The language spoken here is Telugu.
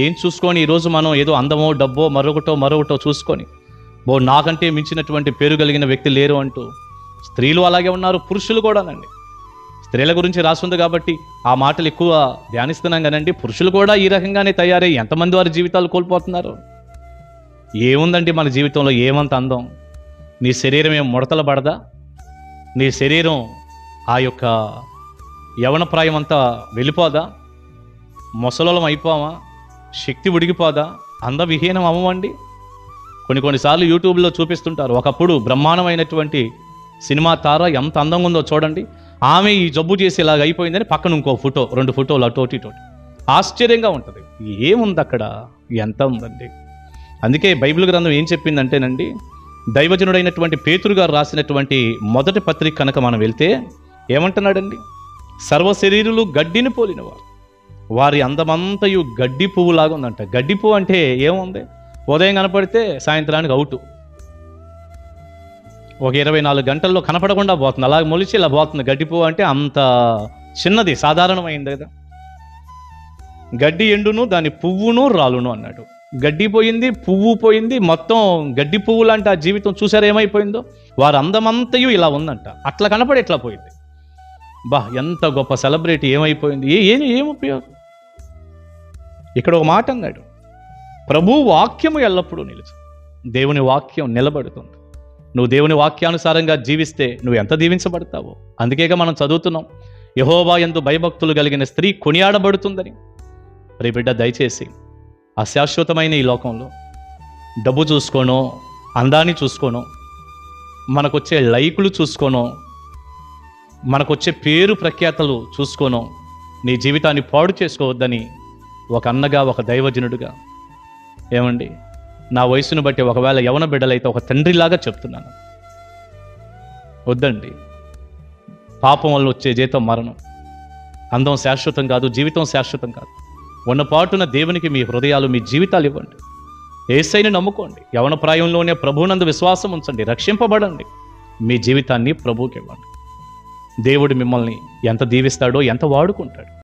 ఏం చూసుకొని ఈరోజు మనం ఏదో అందమో డబ్బో మరొకటో చూసుకొని నాకంటే మించినటువంటి పేరు కలిగిన వ్యక్తి లేరు అంటూ స్త్రీలు అలాగే ఉన్నారు, పురుషులు కూడానండి. స్త్రీల గురించి రాసుంది కాబట్టి ఆ మాటలు ఎక్కువ ధ్యానిస్తున్నాం కానండి, పురుషులు కూడా ఈ రకంగానే తయారై ఎంతమంది వారి జీవితాలు కోల్పోతున్నారు. ఏముందండి మన జీవితంలో ఏమంత అందం? నీ శరీరం ఏం ముడతలు పడదా? నీ శరీరం ఆ యొక్క యవన ప్రాయం అంతా వెళ్ళిపోదా? ముసలోళం అయిపోవా? శక్తి ఉడిగిపోదా? అందవిహీనం అవ్వమండి. కొన్నిసార్లు యూట్యూబ్లో చూపిస్తుంటారు, ఒకప్పుడు బ్రహ్మాండమైనటువంటి సినిమా తార ఎంత అందంగా ఉందో చూడండి, ఆమె ఈ జబ్బు చేసి ఇలాగ అయిపోయిందని పక్కన ఇంకో ఫోటో, 2 ఫోటోలు అటోటి ఆశ్చర్యంగా ఉంటుంది. ఏముంది అక్కడ? ఎంత ఉందండి. అందుకే బైబిల్ గ్రంథం ఏం చెప్పిందంటేనండి, దైవజనుడైనటువంటి పేతురు గారు రాసినటువంటి మొదటి పత్రిక కనుక మనం వెళ్తే ఏమంటున్నాడండి, సర్వశరీరులు గడ్డిని పోలినవారు, వారి అందమంతయు గడ్డి పువ్వులాగా ఉందంట. గడ్డి పువ్వు అంటే ఏముంది? ఉదయం కనపడితే సాయంత్రానికి అవుట్, ఒక 24 గంటల్లో కనపడకుండా పోతుంది, అలాగే మొలిచి ఇలా పోతుంది. గడ్డి పువ్వు అంటే అంత చిన్నది, సాధారణమైంది కదా. గడ్డి ఎండును దాని పువ్వును రాలును అన్నాడు. గడ్డి పోయింది, పువ్వు పోయింది, మొత్తం గడ్డి పువ్వు లాంటి ఆ జీవితం చూసారా ఏమైపోయిందో? వారి అందమంతయు ఇలా ఉందంట. అట్లా కనపడి ఎట్లా పోయింది? ఎంత గొప్ప సెలబ్రిటీ ఏమైపోయింది? ఏం ఉపయోగం? ఇక్కడ ఒక మాట అన్నాడు, ప్రభు వాక్యము ఎల్లప్పుడూ నిలుచు. దేవుని వాక్యం నిలబడుతుంది. నువ్వు దేవుని వాక్యానుసారంగా జీవిస్తే నువ్వు ఎంత దీవించబడతావో. అందుకేగా మనం చదువుతున్నాం, యెహోవా యందు భయభక్తులు కలిగిన స్త్రీ కొనియాడబడుతుందని. రే బిడ్డ, దయచేసి అశాశ్వతమైన ఈ లోకంలో డబ్బు చూసుకోనో, అందాన్ని చూసుకోనో, మనకొచ్చే లైకులు చూసుకోనో, మనకొచ్చే పేరు ప్రఖ్యాతలు చూసుకోనో నీ జీవితాన్ని పాడు చేసుకోవద్దని ఒక అన్నగా, ఒక దైవజనుడిగా, ఏమండి, నా వయసును బట్టి ఒకవేళ యవన బిడ్డలైతే ఒక తండ్రిలాగా చెప్తున్నాను. వద్దండి. పాపం వల్ల వచ్చే జీతం మరణం. అందం శాశ్వతం కాదు, జీవితం శాశ్వతం కాదు. ఉన్న పాటున దేవునికి మీ హృదయాలు, మీ జీవితాలు ఇవ్వండి. యేసయ్యని నమ్ముకోండి. యవన ప్రాయంలోనే ప్రభువునందు విశ్వాసం ఉంచండి, రక్షింపబడండి. మీ జీవితాన్ని ప్రభువుకి ఇవ్వండి. దేవుడు మిమ్మల్ని ఎంత దీవిస్తాడో, ఎంత వాడుకుంటాడు.